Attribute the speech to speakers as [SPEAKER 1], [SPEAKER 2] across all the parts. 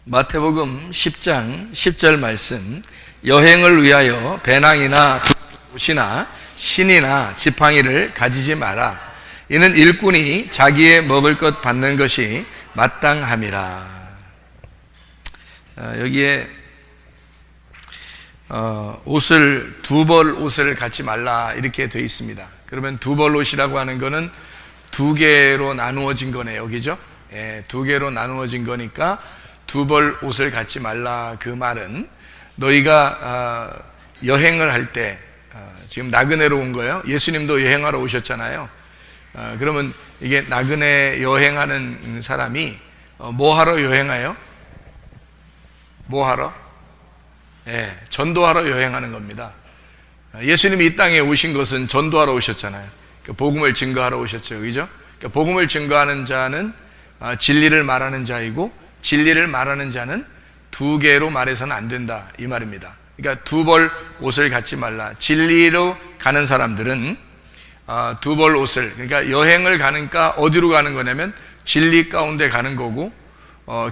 [SPEAKER 1] 마태복음 10장 10절 말씀, 여행을 위하여 배낭이나 옷이나 신이나 지팡이를 가지지 마라. 이는 일꾼이 자기의 먹을 것 받는 것이 마땅함이라. 여기에 옷을 두 벌 옷을 갖지 말라 이렇게 되어 있습니다. 그러면 두 벌 옷이라고 하는 거는 두 개로 나누어진 거네요, 그죠? 예, 두 개로 나누어진 거니까 두 벌 옷을 갖지 말라. 그 말은 너희가 여행을 할 때, 지금 나그네로 온 거예요. 예수님도 여행하러 오셨잖아요. 그러면 이게 나그네 여행하는 사람이 뭐 하러 여행해요? 뭐 하러? 예, 전도하러 여행하는 겁니다. 예수님이 이 땅에 오신 것은 전도하러 오셨잖아요. 복음을 증거하러 오셨죠, 그죠? 복음을 증거하는 자는 진리를 말하는 자이고, 진리를 말하는 자는 두 개로 말해서는 안 된다, 이 말입니다. 그러니까 두 벌 옷을 갖지 말라. 진리로 가는 사람들은 두 벌 옷을, 그러니까 여행을 가니까 어디로 가는 거냐면 진리 가운데 가는 거고,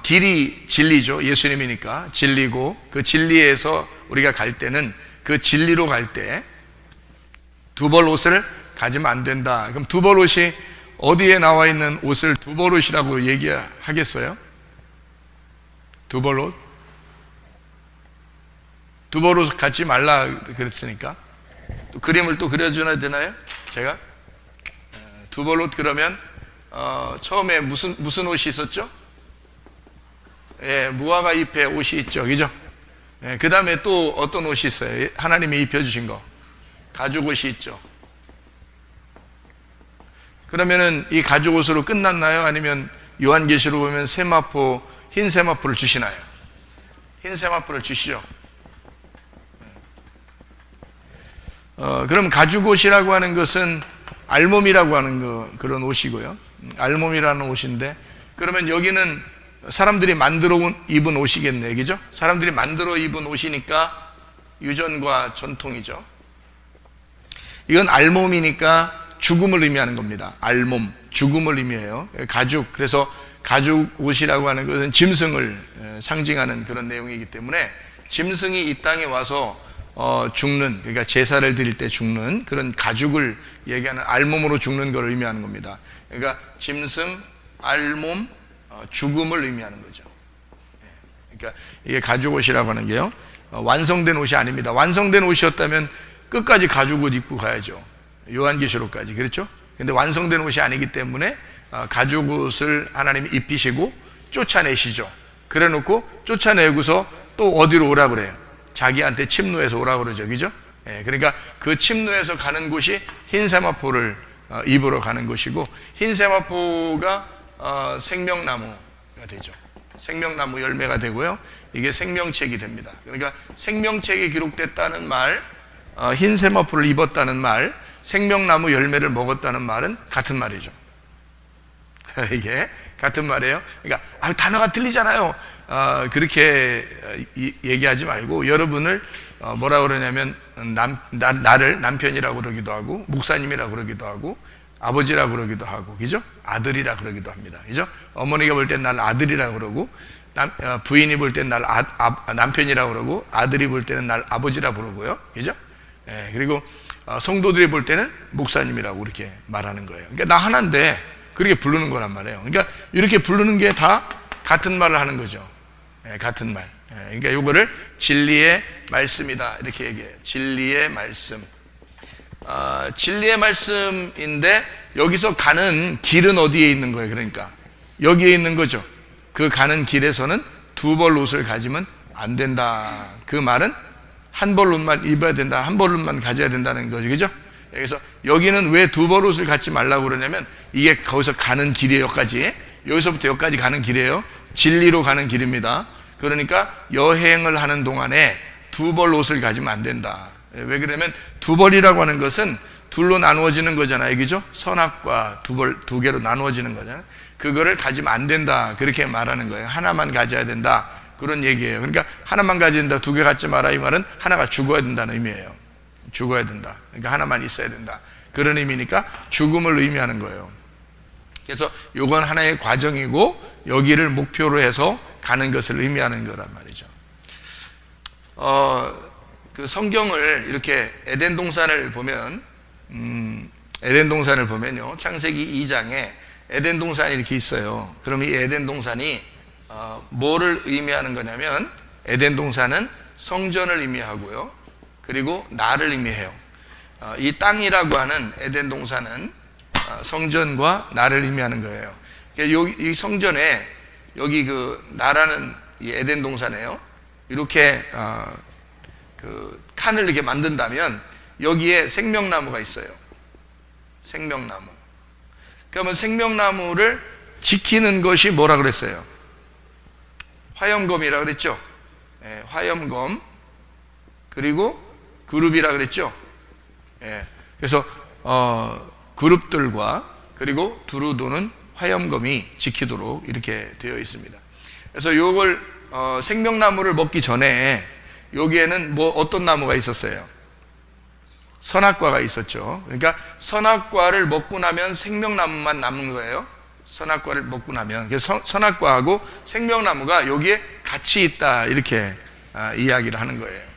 [SPEAKER 1] 길이 진리죠. 예수님이니까 진리고, 그 진리에서 우리가 갈 때는 그 진리로 갈 때 두 벌 옷을 가지면 안 된다. 그럼 두 벌 옷이 어디에 나와 있는 옷을 두 벌 옷이라고 얘기하겠어요? 두 벌 옷? 두 벌 옷 갖지 말라 그랬으니까 또 그림을 또 그려줘야 되나요? 제가 두 벌 옷 그러면 처음에 무슨 옷이 있었죠? 예, 무화과 잎에 옷이 있죠, 그죠? 예, 그 다음에 또 어떤 옷이 있어요? 하나님이 입혀주신 거, 가죽 옷이 있죠. 그러면은 이 가죽 옷으로 끝났나요? 아니면 요한계시록 보면 세마포, 흰 세마포를 주시나요? 흰 세마포를 주시죠. 그럼 가죽 옷이라고 하는 것은 알몸이라고 하는 그런 옷이고요. 알몸이라는 옷인데, 그러면 여기는 사람들이 만들어 입은 옷이겠네요, 그죠? 사람들이 만들어 입은 옷이니까 유전과 전통이죠. 이건 알몸이니까 죽음을 의미하는 겁니다. 알몸, 죽음을 의미해요. 가죽, 그래서 가죽 옷이라고 하는 것은 짐승을 상징하는 그런 내용이기 때문에 짐승이 이 땅에 와서 죽는, 그러니까 제사를 드릴 때 죽는 그런 가죽을 얘기하는, 알몸으로 죽는 걸 의미하는 겁니다. 그러니까 짐승, 알몸, 죽음을 의미하는 거죠. 그러니까 이게 가죽 옷이라고 하는 게요, 완성된 옷이 아닙니다. 완성된 옷이었다면 끝까지 가죽 옷 입고 가야죠. 요한계시록까지, 그렇죠? 근데 완성된 옷이 아니기 때문에 가죽 옷을 하나님이 입히시고 쫓아내시죠. 그래 놓고 쫓아내고서 또 어디로 오라 그래요? 자기한테 침노해서 오라 그러죠, 그죠? 예, 그러니까 그 침노해서 가는 곳이 흰 세마포를 입으러 가는 것이고, 흰 세마포가 생명나무가 되죠. 생명나무 열매가 되고요, 이게 생명책이 됩니다. 그러니까 생명책이 기록됐다는 말, 흰 세마포를 입었다는 말, 생명나무 열매를 먹었다는 말은 같은 말이죠. 이게 같은 말이에요. 그러니까 단어가 틀리잖아요. 그렇게 얘기하지 말고, 여러분을 뭐라 그러냐면 나를 남편이라고 그러기도 하고, 목사님이라고 그러기도 하고, 아버지라고 그러기도 하고, 그죠? 아들이라 그러기도 합니다, 그죠? 어머니가 볼 땐 날 아들이라고 그러고, 부인이 볼 땐 날 남편이라고 그러고, 아들이 볼 때는 날 아버지라고 그러고요, 그죠? 예, 그리고 성도들이 볼 때는 목사님이라고 이렇게 말하는 거예요. 그러니까 나 하나인데 그렇게 부르는 거란 말이에요. 그러니까 이렇게 부르는 게 다 같은 말을 하는 거죠. 예, 같은 말. 예, 그러니까 이거를 진리의 말씀이다 이렇게 얘기해요. 진리의 말씀. 진리의 말씀인데, 여기서 가는 길은 어디에 있는 거예요? 그러니까 여기에 있는 거죠. 그 가는 길에서는 두 벌 옷을 가지면 안 된다. 그 말은 한 벌 옷만 입어야 된다, 한 벌 옷만 가져야 된다는 거죠, 그죠? 그래서 여기는 왜 두 벌 옷을 갖지 말라고 그러냐면, 이게 거기서 가는 길이에요. 여기서부터 여기까지 가는 길이에요. 진리로 가는 길입니다. 그러니까 여행을 하는 동안에 두 벌 옷을 가지면 안 된다. 왜 그러냐면 두 벌이라고 하는 것은 둘로 나누어지는 거잖아요, 그죠? 선악과 두 개로 나누어지는 거잖아요. 그거를 가지면 안 된다, 그렇게 말하는 거예요. 하나만 가져야 된다, 그런 얘기예요. 그러니까 하나만 가져야 된다, 두 개 갖지 마라, 이 말은 하나가 죽어야 된다는 의미예요. 죽어야 된다. 그러니까 하나만 있어야 된다, 그런 의미니까 죽음을 의미하는 거예요. 그래서 이건 하나의 과정이고, 여기를 목표로 해서 가는 것을 의미하는 거란 말이죠. 그 성경을 이렇게 에덴 동산을 보면, 에덴 동산을 보면요, 창세기 2장에 에덴 동산이 이렇게 있어요. 그럼 이 에덴 동산이 뭐를 의미하는 거냐면, 에덴 동산은 성전을 의미하고요, 그리고 나를 의미해요. 이 땅이라고 하는 에덴 동산은 성전과 나를 의미하는 거예요. 이 성전에 여기 그 나라는 이 에덴 동산에요, 이렇게 그 칸을 이렇게 만든다면 여기에 생명나무가 있어요. 생명나무. 그러면 생명나무를 지키는 것이 뭐라 그랬어요? 화염검이라 그랬죠. 예, 화염검. 그리고 그룹이라 그랬죠. 예, 그래서 그룹들과 그리고 두루 도는 화염검이 지키도록 이렇게 되어 있습니다. 그래서 요걸 생명나무를 먹기 전에 여기에는 뭐 어떤 나무가 있었어요? 선악과가 있었죠. 그러니까 선악과를 먹고 나면 생명나무만 남는 거예요. 선악과를 먹고 나면. 그래서 선악과하고 생명나무가 여기에 같이 있다, 이렇게 이야기를 하는 거예요.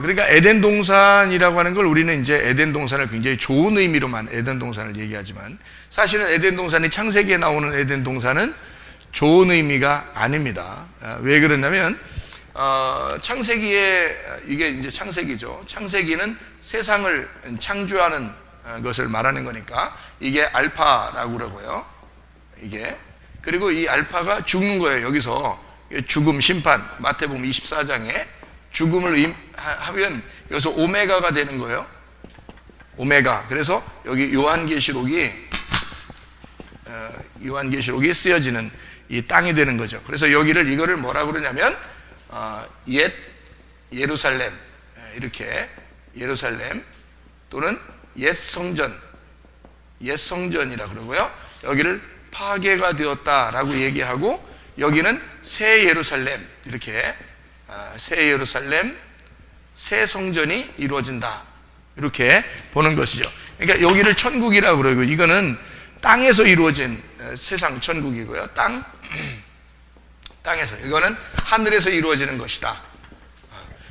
[SPEAKER 1] 그러니까 에덴 동산이라고 하는 걸 우리는 이제 에덴 동산을 굉장히 좋은 의미로만 에덴 동산을 얘기하지만, 사실은 에덴 동산이 창세기에 나오는 에덴 동산은 좋은 의미가 아닙니다. 왜 그러냐면 창세기에, 이게 이제 창세기죠. 창세기는 세상을 창조하는 것을 말하는 거니까 이게 알파라고 그러고요. 이게, 그리고 이 알파가 죽는 거예요. 여기서 죽음, 심판, 마태복음 24장에 죽음을 하면 여기서 오메가가 되는 거예요. 오메가. 그래서 여기 요한계시록이 쓰여지는 이 땅이 되는 거죠. 그래서 이거를 뭐라고 그러냐면 옛 예루살렘, 이렇게 예루살렘 또는 옛 성전이라 그러고요. 여기를 파괴가 되었다라고 얘기하고, 여기는 새 예루살렘, 이렇게 새 예루살렘, 새 성전이 이루어진다, 이렇게 보는 것이죠. 그러니까 여기를 천국이라고 그러고, 이거는 땅에서 이루어진 세상 천국이고요. 땅에서, 이거는 하늘에서 이루어지는 것이다.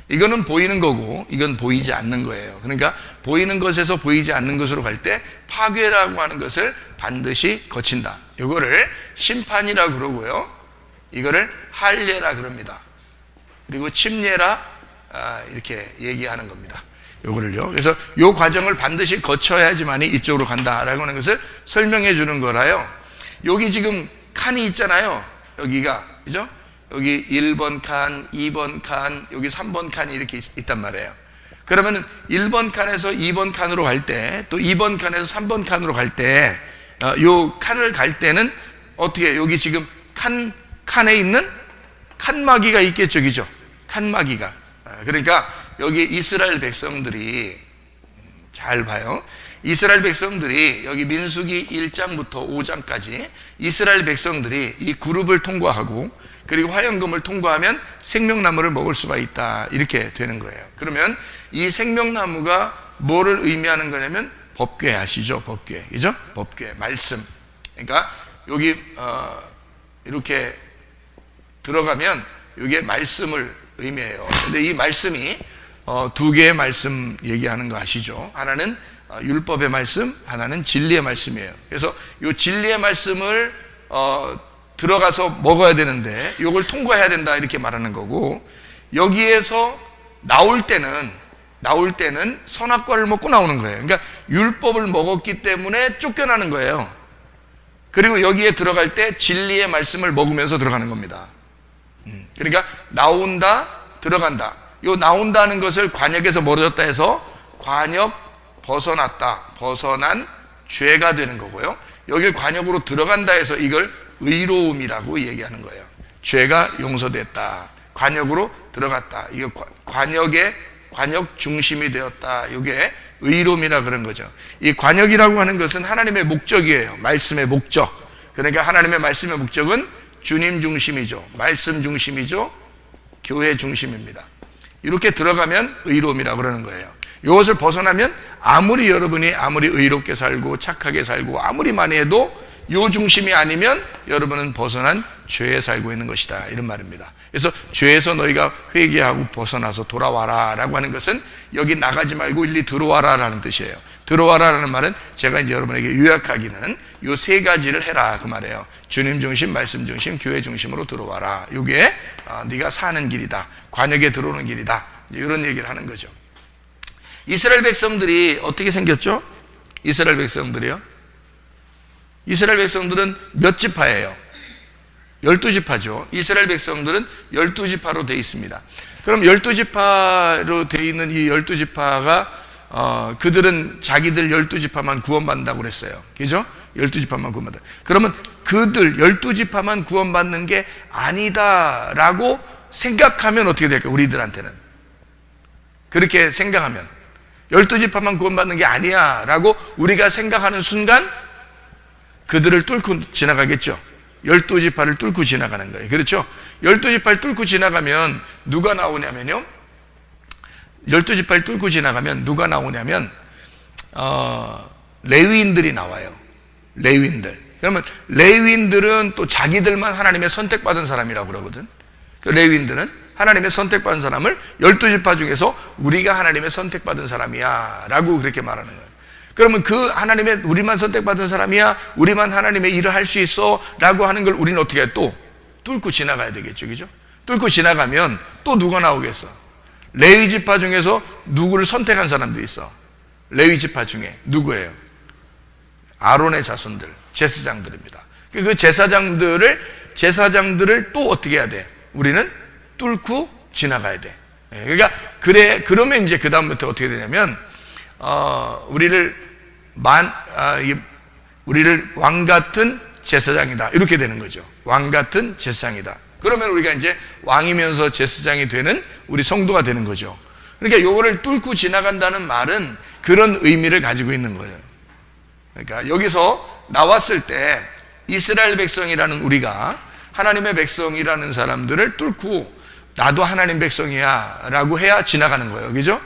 [SPEAKER 1] 이거는 보이는 거고 이건 보이지 않는 거예요. 그러니까 보이는 것에서 보이지 않는 것으로 갈 때 파괴라고 하는 것을 반드시 거친다. 이거를 심판이라 그러고요, 이거를 할례라 그럽니다. 그리고 침례라 이렇게 얘기하는 겁니다. 요거를요. 그래서 요 과정을 반드시 거쳐야지만이 이쪽으로 간다라고 하는 것을 설명해 주는 거라요. 여기 지금 칸이 있잖아요. 여기가, 그죠? 여기 1번 칸, 2번 칸, 여기 3번 칸이 이렇게 있단 말이에요. 그러면 1번 칸에서 2번 칸으로 갈 때, 또 2번 칸에서 3번 칸으로 갈 때, 요 칸을 갈 때는 어떻게, 여기 지금 칸에 있는 칸막이가 있겠죠, 그죠? 칸막이가. 그러니까 여기 이스라엘 백성들이, 잘 봐요. 이스라엘 백성들이 여기 민수기 1장부터 5장까지 이스라엘 백성들이 이 그룹을 통과하고 그리고 화염금을 통과하면 생명나무를 먹을 수가 있다, 이렇게 되는 거예요. 그러면 이 생명나무가 뭐를 의미하는 거냐면 법궤 아시죠? 법궤, 그죠? 법궤, 말씀. 그러니까 여기 이렇게 들어가면 이게 말씀을 의미해요. 근데 이 말씀이 두 개의 말씀 얘기하는 거 아시죠? 하나는 율법의 말씀, 하나는 진리의 말씀이에요. 그래서 이 진리의 말씀을 들어가서 먹어야 되는데 이걸 통과해야 된다, 이렇게 말하는 거고, 여기에서 나올 때는 선악과를 먹고 나오는 거예요. 그러니까 율법을 먹었기 때문에 쫓겨나는 거예요. 그리고 여기에 들어갈 때 진리의 말씀을 먹으면서 들어가는 겁니다. 그러니까 나온다, 들어간다. 요 나온다는 것을 관역에서 멀어졌다 해서 관역 벗어났다, 벗어난 죄가 되는 거고요. 여기 관역으로 들어간다 해서 이걸 의로움이라고 얘기하는 거예요. 죄가 용서됐다, 관역으로 들어갔다, 이거 관역 중심이 되었다, 이게 의로움이라 그런 거죠. 이 관역이라고 하는 것은 하나님의 목적이에요. 말씀의 목적. 그러니까 하나님의 말씀의 목적은 주님 중심이죠, 말씀 중심이죠, 교회 중심입니다. 이렇게 들어가면 의로움이라고 그러는 거예요. 이것을 벗어나면 여러분이 아무리 의롭게 살고 착하게 살고 아무리 많이 해도 요 중심이 아니면 여러분은 벗어난 죄에 살고 있는 것이다, 이런 말입니다. 그래서 죄에서 너희가 회개하고 벗어나서 돌아와라 라고 하는 것은 여기 나가지 말고 일리 들어와라 라는 뜻이에요. 들어와라 라는 말은 제가 이제 여러분에게 요약하기는 요 세 가지를 해라 그 말이에요. 주님 중심, 말씀 중심, 교회 중심으로 들어와라. 이게 네가 사는 길이다, 관역에 들어오는 길이다, 이런 얘기를 하는 거죠. 이스라엘 백성들이 어떻게 생겼죠? 이스라엘 백성들이요, 이스라엘 백성들은 몇 지파예요? 12지파죠. 이스라엘 백성들은 12지파로 되어 있습니다. 그럼 12지파로 되어 있는 이 12지파가 그들은 자기들 12지파만 구원받는다고 그랬어요. 그죠? 12지파만 구원받는다. 그러면 그들 12지파만 구원받는 게 아니다라고 생각하면 어떻게 될까요? 우리들한테는 그렇게 생각하면 12지파만 구원받는 게 아니야 라고 우리가 생각하는 순간 그들을 뚫고 지나가겠죠. 12지파를 뚫고 지나가는 거예요. 그렇죠? 12지파를 뚫고 지나가면 누가 나오냐면요, 12지파를 뚫고 지나가면 누가 나오냐면 레위인들이 나와요. 레위인들. 그러면 레위인들은 또 자기들만 하나님의 선택받은 사람이라고 그러거든. 그 레위인들은 하나님의 선택받은 사람을 12지파 중에서 우리가 하나님의 선택받은 사람이야 라고 그렇게 말하는 거예요. 그러면 그 하나님의, 우리만 선택받은 사람이야, 우리만 하나님의 일을 할 수 있어 라고 하는 걸 우리는 어떻게 해? 또 뚫고 지나가야 되겠죠. 그죠? 뚫고 지나가면 또 누가 나오겠어? 레위 지파 중에서 누구를 선택한 사람도 있어. 레위 지파 중에 누구예요? 아론의 자손들, 제사장들입니다. 그 제사장들을 또 어떻게 해야 돼? 우리는 뚫고 지나가야 돼. 그러니까 그러면 이제 그 다음부터 어떻게 되냐면 우리를 왕 같은 제사장이다, 이렇게 되는 거죠. 왕 같은 제사장이다. 그러면 우리가 이제 왕이면서 제사장이 되는 우리 성도가 되는 거죠. 그러니까 요거를 뚫고 지나간다는 말은 그런 의미를 가지고 있는 거예요. 그러니까 여기서 나왔을 때 이스라엘 백성이라는 우리가 하나님의 백성이라는 사람들을 뚫고 나도 하나님 백성이야 라고 해야 지나가는 거예요. 그죠?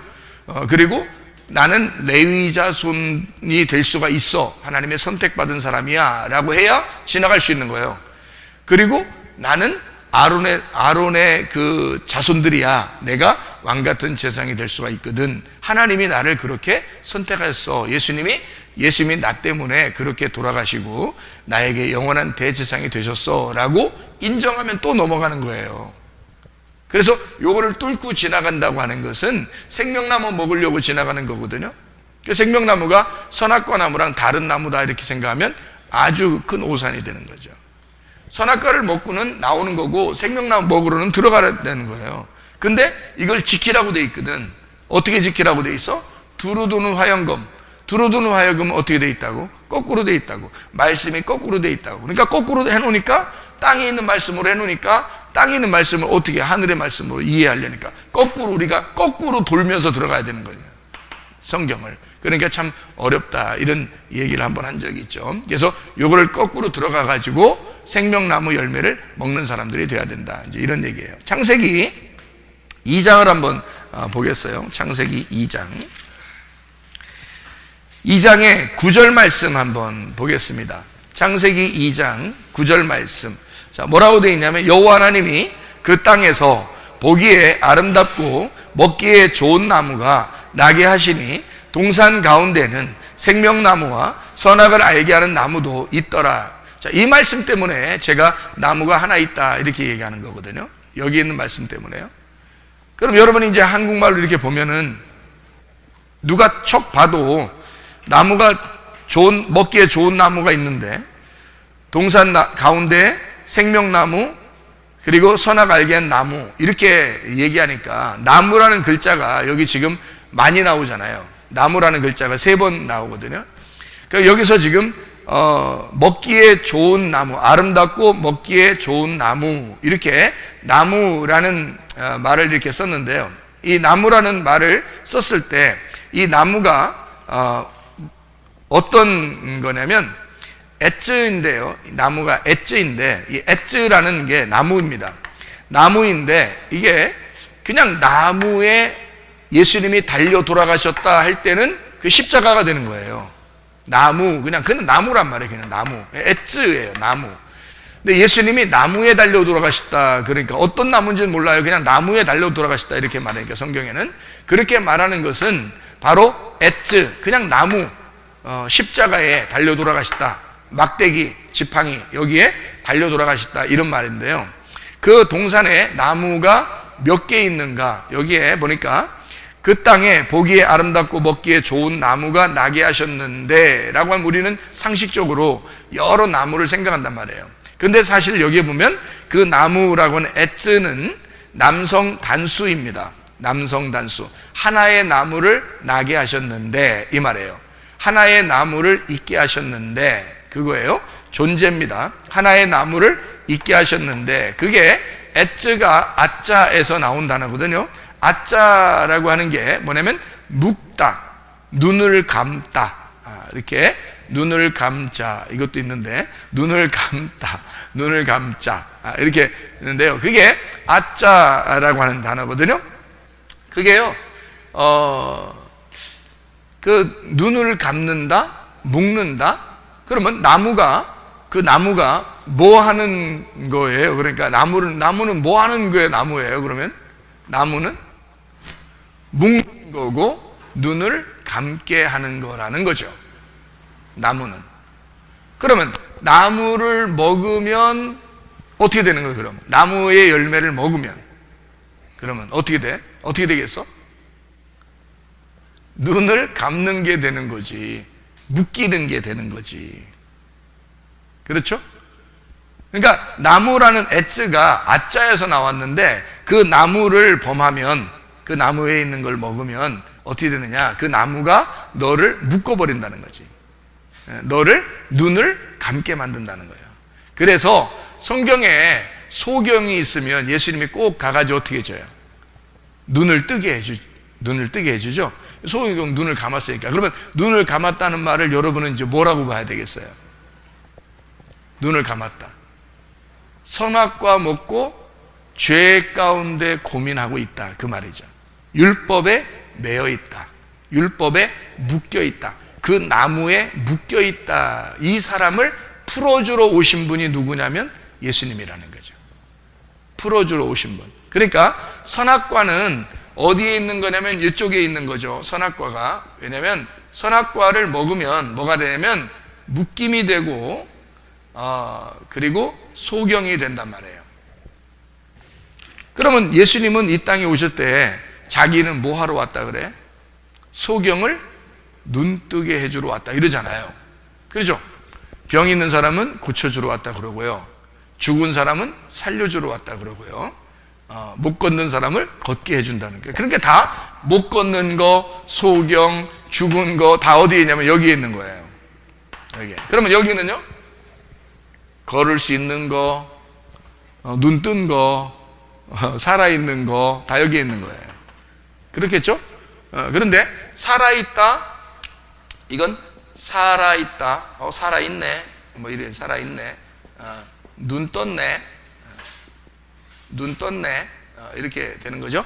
[SPEAKER 1] 그리고 나는 레위 자손이 될 수가 있어, 하나님의 선택받은 사람이야 라고 해야 지나갈 수 있는 거예요. 그리고 나는 아론의 그 자손들이야, 내가 왕같은 제사장이 될 수가 있거든, 하나님이 나를 그렇게 선택했어, 예수님이 나 때문에 그렇게 돌아가시고 나에게 영원한 대제사장이 되셨어 라고 인정하면 또 넘어가는 거예요. 그래서 요거를 뚫고 지나간다고 하는 것은 생명나무 먹으려고 지나가는 거거든요. 그 생명나무가 선악과 나무랑 다른 나무다 이렇게 생각하면 아주 큰 오산이 되는 거죠. 선악과를 먹고는 나오는 거고 생명나무 먹으러는 들어가야 되는 거예요. 근데 이걸 지키라고 돼 있거든. 어떻게 지키라고 돼 있어? 두루 도는 화영금. 두루 도는 화영금은 어떻게 돼 있다고? 거꾸로 돼 있다고. 말씀이 거꾸로 돼 있다고. 그러니까 거꾸로 해놓으니까, 땅에 있는 말씀으로 해놓으니까, 땅에 있는 말씀을 어떻게 하늘의 말씀으로 이해하려니까 우리가 거꾸로 돌면서 들어가야 되는 거예요, 성경을. 그러니까 참 어렵다, 이런 얘기를 한번 한 적이 있죠. 그래서 요거를 거꾸로 들어가 가지고 생명나무 열매를 먹는 사람들이 돼야 된다, 이제 이런 얘기예요. 창세기 2장을 한번 보겠어요. 창세기 2장의 9절 말씀 한번 보겠습니다. 창세기 2장 9절 말씀. 자, 뭐라고 되어 있냐면, 여호와 하나님이 그 땅에서 보기에 아름답고 먹기에 좋은 나무가 나게 하시니 동산 가운데는 생명나무와 선악을 알게 하는 나무도 있더라. 자, 이 말씀 때문에 제가 나무가 하나 있다 이렇게 얘기하는 거거든요. 여기 있는 말씀 때문에요. 그럼 여러분이 이제 한국말로 이렇게 보면은 누가 척 봐도 나무가 먹기에 좋은 나무가 있는데, 동산 가운데 생명나무 그리고 선악 알게 한 나무 이렇게 얘기하니까, 나무라는 글자가 여기 지금 많이 나오잖아요. 나무라는 글자가 3번 나오거든요. 그러니까 여기서 지금 먹기에 좋은 나무, 아름답고 먹기에 좋은 나무, 이렇게 나무라는 말을 이렇게 썼는데요. 이 나무라는 말을 썼을 때 이 나무가 어떤 거냐면 에츠인데요. 나무가 에츠인데, 이 에츠라는 게 나무입니다. 나무인데 이게 그냥 나무에 예수님이 달려 돌아가셨다 할 때는 그 십자가가 되는 거예요. 나무, 그냥 나무란 말이에요. 그냥 나무. 에츠예요, 나무. 근데 예수님이 나무에 달려 돌아가셨다. 그러니까 어떤 나무인지는 몰라요. 그냥 나무에 달려 돌아가셨다. 이렇게 말하니까 성경에는. 그렇게 말하는 것은 바로 엣즈, 그냥 나무, 십자가에 달려 돌아가셨다. 막대기, 지팡이, 여기에 달려 돌아가셨다. 이런 말인데요. 그 동산에 나무가 몇 개 있는가? 여기에 보니까 그 땅에 보기에 아름답고 먹기에 좋은 나무가 나게 하셨는데 라고 하면 우리는 상식적으로 여러 나무를 생각한단 말이에요. 근데 사실 여기에 보면 그 나무라고 하는 엣즈는 남성 단수입니다. 남성 단수. 하나의 나무를 나게 하셨는데 이 말이에요. 하나의 나무를 있게 하셨는데 그거예요. 존재입니다. 하나의 나무를 있게 하셨는데 그게 엣즈가 아자에서 나온 단어거든요. 아자라고 하는 게 뭐냐면 묵다, 눈을 감다, 이렇게 눈을 감자, 이것도 있는데 눈을 감다, 눈을 감자, 이렇게 있는데요. 그게 아자라고 하는 단어거든요. 그게요, 그 눈을 감는다, 묶는다. 그러면 그 나무가 뭐 하는 거예요? 그러니까 나무는 뭐 하는 거예요? 나무예요. 그러면 나무는 묶는 거고 눈을 감게 하는 거라는 거죠. 나무는. 그러면 나무를 먹으면 어떻게 되는 거예요? 그럼 나무의 열매를 먹으면 그러면 어떻게 돼? 어떻게 되겠어? 눈을 감는 게 되는 거지. 묶이는 게 되는 거지. 그렇죠? 그러니까 나무라는 엣즈가 아자에서 나왔는데 그 나무를 범하면, 그 나무에 있는 걸 먹으면 어떻게 되느냐? 그 나무가 너를 묶어버린다는 거지. 너를, 눈을 감게 만든다는 거예요. 그래서 성경에 소경이 있으면 예수님이 꼭 가가지고 어떻게 해줘요? 눈을 뜨게 해주죠. 소경 눈을 감았으니까. 그러면 눈을 감았다는 말을 여러분은 이제 뭐라고 봐야 되겠어요? 눈을 감았다. 선악과 먹고 죄 가운데 고민하고 있다. 그 말이죠. 율법에 매여 있다. 율법에 묶여 있다. 그 나무에 묶여 있다. 이 사람을 풀어주러 오신 분이 누구냐면 예수님이라는 거죠. 풀어주러 오신 분. 그러니까 선악과는 어디에 있는 거냐면 이쪽에 있는 거죠. 선악과가. 왜냐하면 선악과를 먹으면 뭐가 되냐면 묶임이 되고 그리고 소경이 된단 말이에요. 그러면 예수님은 이 땅에 오실 때 자기는 뭐 하러 왔다 그래? 소경을 눈뜨게 해주러 왔다 이러잖아요. 그렇죠? 병 있는 사람은 고쳐주러 왔다 그러고요. 죽은 사람은 살려주러 왔다 그러고요. 못 걷는 사람을 걷게 해준다는 거예요. 그러니까 다 못 걷는 거, 소경, 죽은 거 다 어디에 있냐면 여기에 있는 거예요. 여기. 그러면 여기는요? 걸을 수 있는 거, 눈 뜬 거, 살아있는 거 다 여기에 있는 거예요. 그렇겠죠? 그런데 살아있다, 이건 살아있다, 살아있네, 뭐 이래, 살아있네, 눈 떴네, 눈 떴네, 이렇게 되는 거죠.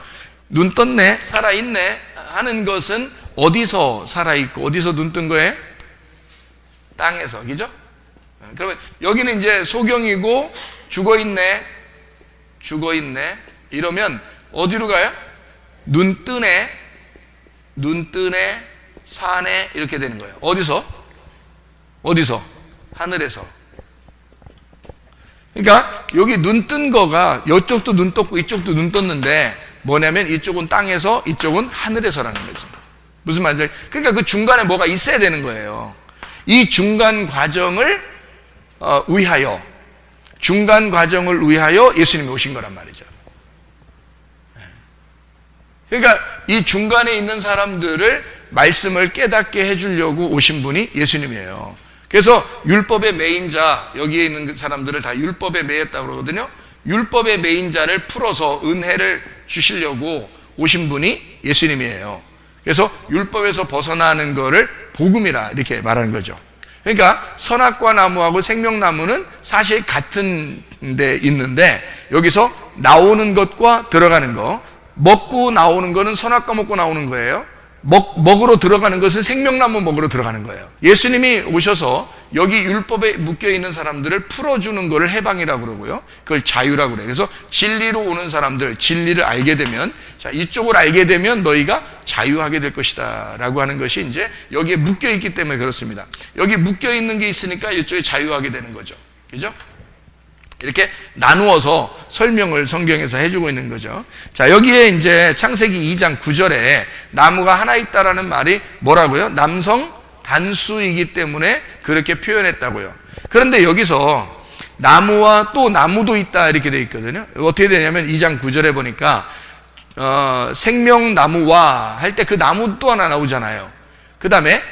[SPEAKER 1] 눈 떴네, 살아있네 하는 것은 어디서 살아있고 어디서 눈 뜬 거예요? 땅에서, 그죠? 그러면 여기는 이제 소경이고 죽어있네, 죽어있네 이러면 어디로 가요? 눈 뜨네, 눈 뜨네, 사네 이렇게 되는 거예요. 어디서? 하늘에서. 그러니까 여기 눈 뜬 거가 이쪽도 눈 떴고 이쪽도 눈 떴는데 뭐냐면 이쪽은 땅에서 이쪽은 하늘에서라는 거지. 무슨 말인지. 그러니까 그 중간에 뭐가 있어야 되는 거예요. 이 중간 과정을 위하여 예수님이 오신 거란 말이죠. 그러니까 이 중간에 있는 사람들을 말씀을 깨닫게 해주려고 오신 분이 예수님이에요. 그래서 율법의 매인 자, 여기에 있는 사람들을 다 율법에 매였다고 그러거든요. 율법의 매인 자를 풀어서 은혜를 주시려고 오신 분이 예수님이에요. 그래서 율법에서 벗어나는 거를 복음이라 이렇게 말하는 거죠. 그러니까 선악과 나무하고 생명나무는 사실 같은 데 있는데 여기서 나오는 것과 들어가는 거, 먹고 나오는 거는 선악과 먹고 나오는 거예요. 먹으러 들어가는 것은 생명나무 먹으러 들어가는 거예요. 예수님이 오셔서 여기 율법에 묶여있는 사람들을 풀어주는 것을 해방이라고 그러고요. 그걸 자유라고 그래요. 그래서 진리로 오는 사람들, 진리를 알게 되면, 자, 이쪽을 알게 되면 너희가 자유하게 될 것이다 라고 하는 것이 이제 여기에 묶여있기 때문에 그렇습니다. 여기 묶여있는 게 있으니까 이쪽에 자유하게 되는 거죠. 그죠? 이렇게 나누어서 설명을 성경에서 해주고 있는 거죠. 자, 여기에 이제 창세기 2장 9절에 나무가 하나 있다라는 말이 뭐라고요? 남성 단수이기 때문에 그렇게 표현했다고요. 그런데 여기서 나무와 또 나무도 있다 이렇게 돼 있거든요. 어떻게 되냐면 2장 9절에 보니까 생명나무와 할 때 그 나무 또 하나 나오잖아요. 그 다음에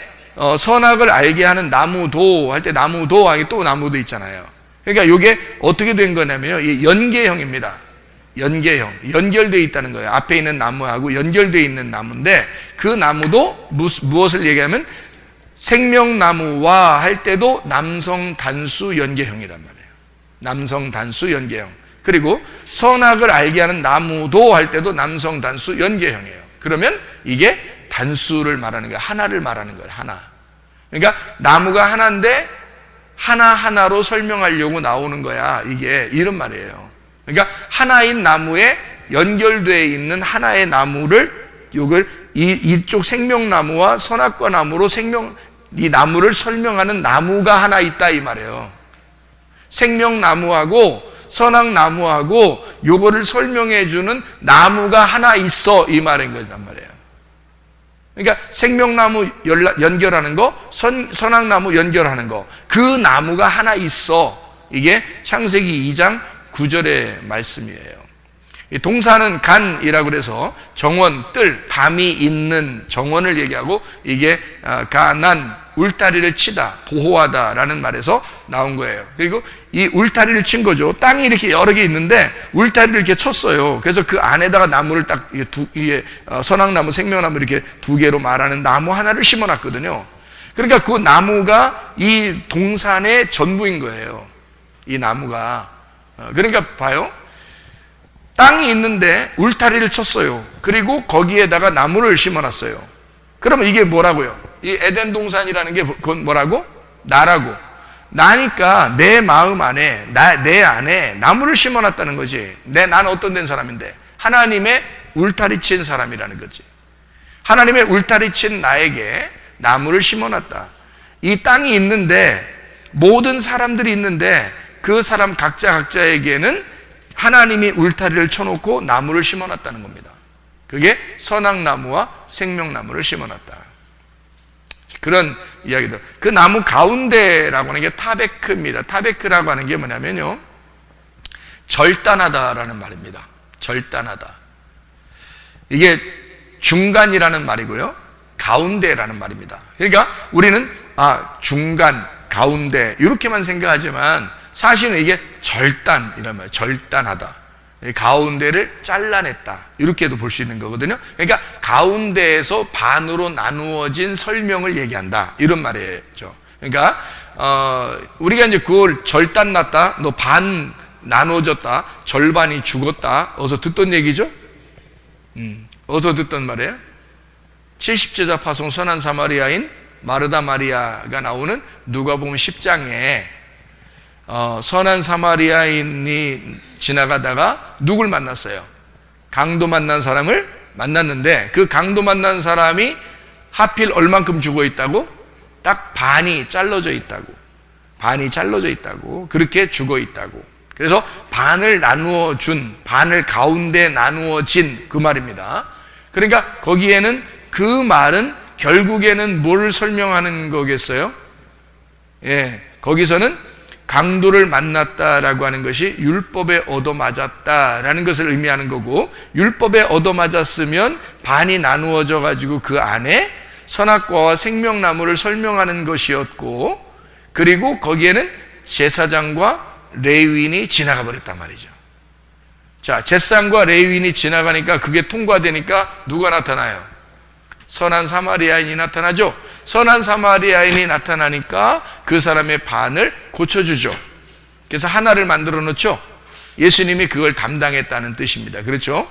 [SPEAKER 1] 선악을 알게 하는 나무도 할 때 나무도 하게 또 나무도 있잖아요. 그러니까 이게 어떻게 된 거냐면요, 연계형입니다. 연계형, 연결되어 있다는 거예요. 앞에 있는 나무하고 연결되어 있는 나무인데 그 나무도 무엇을 얘기하면 생명나무와 할 때도 남성 단수 연계형이란 말이에요. 남성 단수 연계형. 그리고 선악을 알게 하는 나무도 할 때도 남성 단수 연계형이에요. 그러면 이게 단수를 말하는 거예요. 하나를 말하는 거예요. 하나. 그러니까 나무가 하나인데 하나하나로 설명하려고 나오는 거야. 이게 이런 말이에요. 그러니까 하나인 나무에 연결되어 있는 하나의 나무를 이쪽 생명나무와 선악과 나무로 이 나무를 설명하는 나무가 하나 있다 이 말이에요. 생명나무하고 선악나무하고 요거를 설명해 주는 나무가 하나 있어 이 말인 거란 말이에요. 그러니까 생명나무 연결하는 거, 선악나무 연결하는 거, 그 나무가 하나 있어. 이게 창세기 2장 9절의 말씀이에요. 이 동사는 간이라고 그래서 정원, 뜰, 담이 있는 정원을 얘기하고 이게 가난, 울타리를 치다, 보호하다라는 말에서 나온 거예요. 그리고 이 울타리를 친 거죠. 땅이 이렇게 여러 개 있는데 울타리를 이렇게 쳤어요. 그래서 그 안에다가 나무를 딱 이게 선악나무, 생명나무 이렇게 두 개로 말하는 나무 하나를 심어놨거든요. 그러니까 그 나무가 이 동산의 전부인 거예요. 이 나무가. 그러니까 봐요. 땅이 있는데 울타리를 쳤어요. 그리고 거기에다가 나무를 심어놨어요. 그러면 이게 뭐라고요? 이 에덴 동산이라는 게 그건 뭐라고? 나라고. 나니까 내 마음 안에, 내 안에 나무를 심어놨다는 거지. 나는 어떤 된 사람인데? 하나님의 울타리 친 사람이라는 거지. 하나님의 울타리 친 나에게 나무를 심어놨다. 이 땅이 있는데, 모든 사람들이 있는데, 그 사람 각자에게는 하나님이 울타리를 쳐놓고 나무를 심어놨다는 겁니다. 그게 선악나무와 생명나무를 심어놨다. 그런 이야기들. 그 나무 가운데라고 하는 게 타베크입니다. 타베크라고 하는 게 뭐냐면요, 절단하다라는 말입니다. 절단하다. 이게 중간이라는 말이고요, 가운데라는 말입니다. 그러니까 우리는 중간, 가운데 이렇게만 생각하지만 사실은 이게 절단이란 말이에요. 절단하다. 가운데를 잘라냈다. 이렇게도 볼 수 있는 거거든요. 그러니까 가운데에서 반으로 나누어진 설명을 얘기한다. 이런 말이죠. 그러니까 우리가 이제 그걸 절단났다, 너 반 나누어졌다, 절반이 죽었다. 어서 듣던 얘기죠? 어서 듣던 말이에요. 70제자 파송 선한 사마리아인 마르다 마리아가 나오는 누가복음 10장에 선한 사마리아인이 지나가다가 누굴 만났어요? 강도 만난 사람을 만났는데 그 강도 만난 사람이 하필 얼만큼 죽어 있다고? 딱 반이 잘라져 있다고. 반이 잘라져 있다고. 그렇게 죽어 있다고. 그래서 반을 나누어 준, 반을 가운데 나누어진 그 말입니다. 그러니까 거기에는 그 말은 결국에는 뭘 설명하는 거겠어요? 예, 거기서는 강도를 만났다라고 하는 것이 율법에 얻어맞았다라는 것을 의미하는 거고, 율법에 얻어맞았으면 반이 나누어져 가지고 그 안에 선악과와 생명나무를 설명하는 것이었고, 그리고 거기에는 제사장과 레위인이 지나가 버렸단 말이죠. 자, 제사장과 레위인이 지나가니까 그게 통과되니까 누가 나타나요? 선한 사마리아인이 나타나죠. 선한 사마리아인이 나타나니까 그 사람의 반을 고쳐주죠. 그래서 하나를 만들어 놓죠. 예수님이 그걸 담당했다는 뜻입니다. 그렇죠?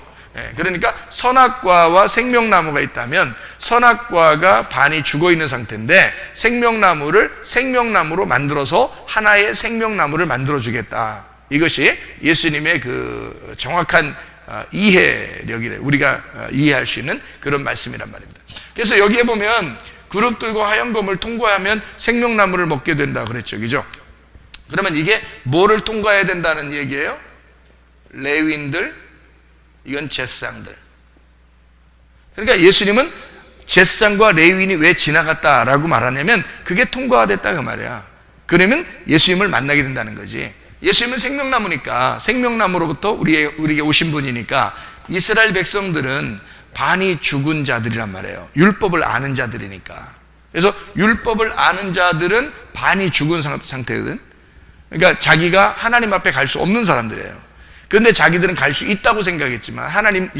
[SPEAKER 1] 그러니까 선악과와 생명나무가 있다면 선악과가 반이 죽어 있는 상태인데 생명나무를 생명나무로 만들어서 하나의 생명나무를 만들어 주겠다. 이것이 예수님의 그 정확한 이해력이래. 우리가 이해할 수 있는 그런 말씀이란 말입니다. 그래서 여기에 보면 그룹들과 화영검을 통과하면 생명나무를 먹게 된다 그랬죠. 그죠? 그러면 이게 뭐를 통과해야 된다는 얘기예요? 레위인들, 이건 제사장들. 그러니까 예수님은 제사장과 레위인이 왜 지나갔다라고 말하냐면 그게 통과됐다 그 말이야. 그러면 예수님을 만나게 된다는 거지. 예수님은 생명나무니까, 생명나무로부터 우리에게 오신 분이니까 이스라엘 백성들은 반이 죽은 자들이란 말이에요. 율법을 아는 자들이니까. 그래서 율법을 아는 자들은 반이 죽은 상태거든. 그러니까 자기가 하나님 앞에 갈 수 없는 사람들이에요. 그런데 자기들은 갈 수 있다고 생각했지만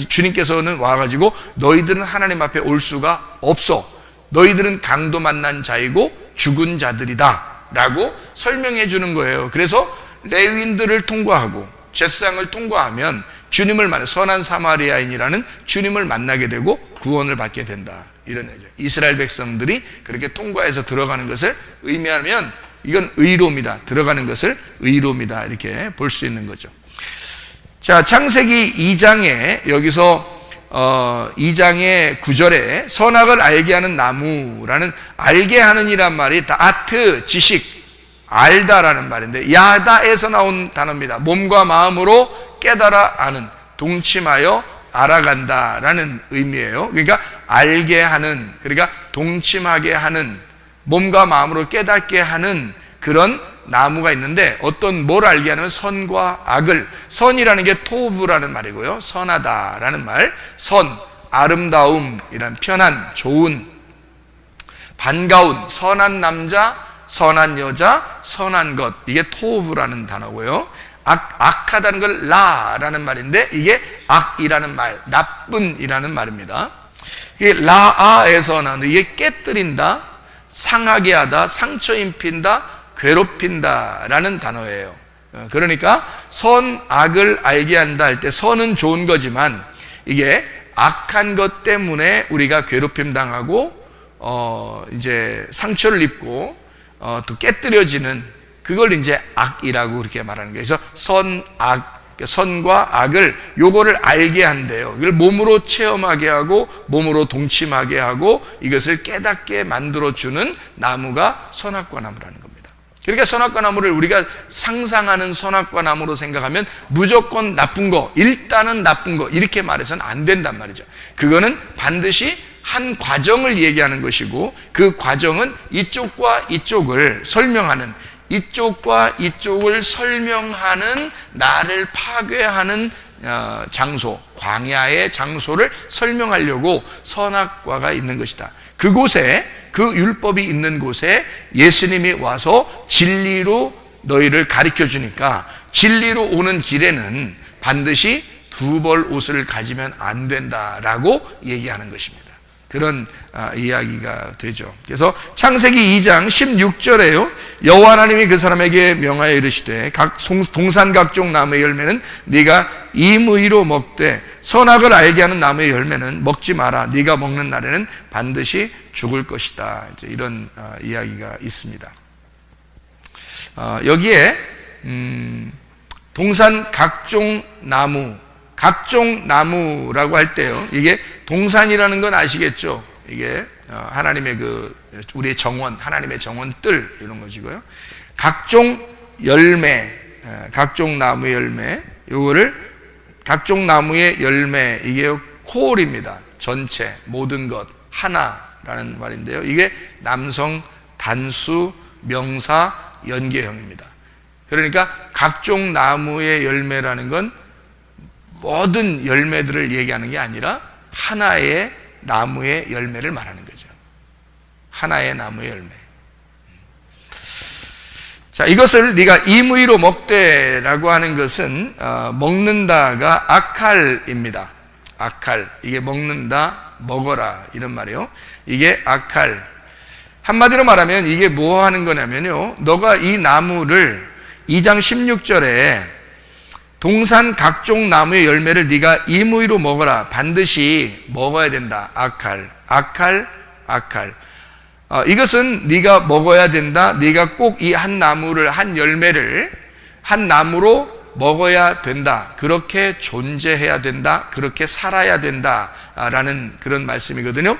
[SPEAKER 1] 주님께서는 와가지고 너희들은 하나님 앞에 올 수가 없어. 너희들은 강도 만난 자이고 죽은 자들이다 라고 설명해 주는 거예요. 그래서 레위인들을 통과하고 제사장을 통과하면 주님을 만나, 선한 사마리아인이라는 주님을 만나게 되고 구원을 받게 된다. 이런 얘기죠. 이스라엘 백성들이 그렇게 통과해서 들어가는 것을 의미하면 이건 의로움이다. 들어가는 것을 의로움이다. 이렇게 볼 수 있는 거죠. 자, 창세기 2장에 여기서 2장의 9절에 선악을 알게 하는 나무라는 알게 하는이란 말이 다트, 지식, 알다라는 말인데 야다에서 나온 단어입니다. 몸과 마음으로 깨달아 아는, 동침하여 알아간다라는 의미예요. 그러니까 알게 하는, 그러니까 동침하게 하는, 몸과 마음으로 깨닫게 하는 그런 나무가 있는데 어떤 뭘 알게 하냐면 선과 악을, 선이라는 게 토브라는 말이고요. 선하다라는 말, 선, 아름다움이란 편한, 좋은, 반가운, 선한 남자, 선한 여자, 선한 것, 이게 토브라는 단어고요. 악하다는 걸 라라는 말인데 이게 악이라는 말, 나쁜이라는 말입니다. 이게 라아에서 나오는, 이게 깨뜨린다, 상하게 하다, 상처 입힌다, 괴롭힌다 라는 단어예요. 그러니까 선악을 알게 한다 할 때 선은 좋은 거지만 이게 악한 것 때문에 우리가 괴롭힘 당하고 이제 상처를 입고 또 깨뜨려지는 그걸 이제 악이라고 그렇게 말하는 거예요. 그래서 선과 악을 요거를 알게 한대요. 이걸 몸으로 체험하게 하고 몸으로 동침하게 하고 이것을 깨닫게 만들어주는 나무가 선악과 나무라는 겁니다. 그러니까 선악과 나무를 우리가 상상하는 선악과 나무로 생각하면 무조건 나쁜 거, 일단은 나쁜 거 이렇게 말해서는 안 된단 말이죠. 그거는 반드시 한 과정을 얘기하는 것이고 그 과정은 이쪽과 이쪽을 설명하는, 이쪽과 이쪽을 설명하는, 나를 파괴하는 장소, 광야의 장소를 설명하려고 선악과가 있는 것이다. 그곳에, 그 율법이 있는 곳에 예수님이 와서 진리로 너희를 가르쳐 주니까 진리로 오는 길에는 반드시 두 벌 옷을 가지면 안 된다라고 얘기하는 것입니다. 그런 이야기가 되죠. 그래서 창세기 2장 16절에요. 여호와 하나님이 그 사람에게 명하여 이르시되 동산 각종 나무의 열매는 네가 임의로 먹되 선악을 알게 하는 나무의 열매는 먹지 마라. 네가 먹는 날에는 반드시 죽을 것이다. 이제 이런 이야기가 있습니다. 여기에 동산 각종 나무라고 할 때요. 이게 동산이라는 건 아시겠죠? 이게 하나님의 우리의 정원, 하나님의 정원들 이런 것이고요. 각종 열매, 각종 나무의 열매, 요거를 각종 나무의 열매, 이게 콜입니다. 전체, 모든 것, 하나라는 말인데요. 이게 남성 단수 명사 연계형입니다. 그러니까 각종 나무의 열매라는 건 모든 열매들을 얘기하는 게 아니라 하나의 나무의 열매를 말하는 거죠. 하나의 나무의 열매. 자, 이것을 네가 임의로 먹되라고 하는 것은 먹는다가 아칼입니다. 아칼. 이게 먹는다, 먹어라 이런 말이에요. 이게 아칼. 한마디로 말하면 이게 뭐 하는 거냐면요. 너가 이 나무를 2장 16절에 동산 각종 나무의 열매를 네가 임의로 먹어라. 반드시 먹어야 된다. 아칼. 이것은 네가 먹어야 된다. 네가 꼭 이 한 나무를, 한 열매를 한 나무로 먹어야 된다. 그렇게 존재해야 된다. 그렇게 살아야 된다. 라는 그런 말씀이거든요.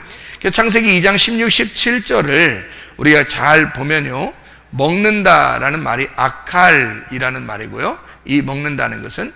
[SPEAKER 1] 창세기 2장 16, 17절을 우리가 잘 보면요, 먹는다라는 말이 아칼이라는 말이고요. 이 먹는다는 것은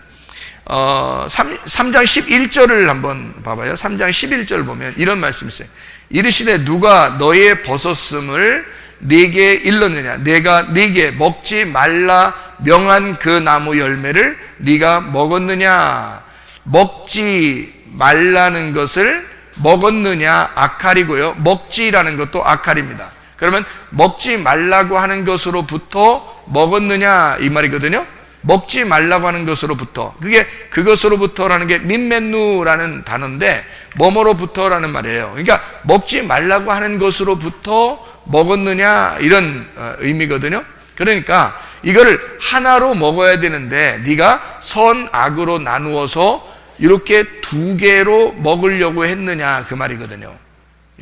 [SPEAKER 1] 3장 11절을 한번 봐봐요. 3장 11절 보면 이런 말씀이 있어요. 이르시되 누가 너의 벗었음을 네게 일렀느냐. 내가 네게 먹지 말라 명한 그 나무 열매를 네가 먹었느냐. 먹지 말라는 것을 먹었느냐 아칼이고요. 먹지라는 것도 아칼입니다. 그러면 먹지 말라고 하는 것으로부터 먹었느냐 이 말이거든요. 먹지 말라고 하는 것으로부터, 그게 그것으로부터라는 게 민맨누라는 단어인데 뭐뭐로부터라는 말이에요. 그러니까 먹지 말라고 하는 것으로부터 먹었느냐 이런 의미거든요. 그러니까 이거를 하나로 먹어야 되는데 네가 선악으로 나누어서 이렇게 두 개로 먹으려고 했느냐 그 말이거든요.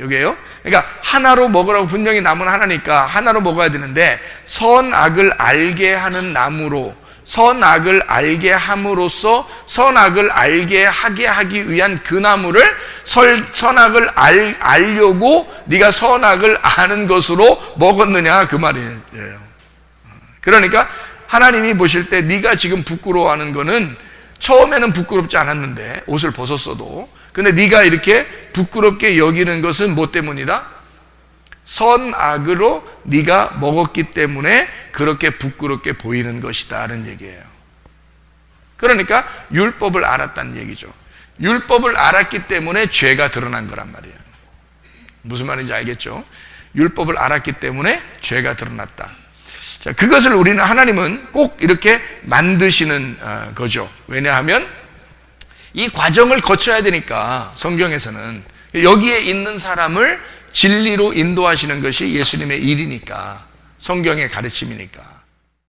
[SPEAKER 1] 이게요. 그러니까 하나로 먹으라고 분명히 나무는 하나니까 하나로 먹어야 되는데 선악을 알게 하는 나무로, 선악을 알게 함으로써 선악을 알게 하게 하기 위한 그 나무를 선악을 알려고 네가 선악을 아는 것으로 먹었느냐 그 말이에요. 그러니까 하나님이 보실 때 네가 지금 부끄러워하는 거는 처음에는 부끄럽지 않았는데 옷을 벗었어도, 근데 네가 이렇게 부끄럽게 여기는 것은 뭐 때문이다? 선악으로 네가 먹었기 때문에 그렇게 부끄럽게 보이는 것이다라는 얘기예요. 그러니까 율법을 알았다는 얘기죠. 율법을 알았기 때문에 죄가 드러난 거란 말이에요. 무슨 말인지 알겠죠? 율법을 알았기 때문에 죄가 드러났다. 자, 그것을 우리는, 하나님은 꼭 이렇게 만드시는 거죠. 왜냐하면 이 과정을 거쳐야 되니까. 성경에서는 여기에 있는 사람을 진리로 인도하시는 것이 예수님의 일이니까, 성경의 가르침이니까.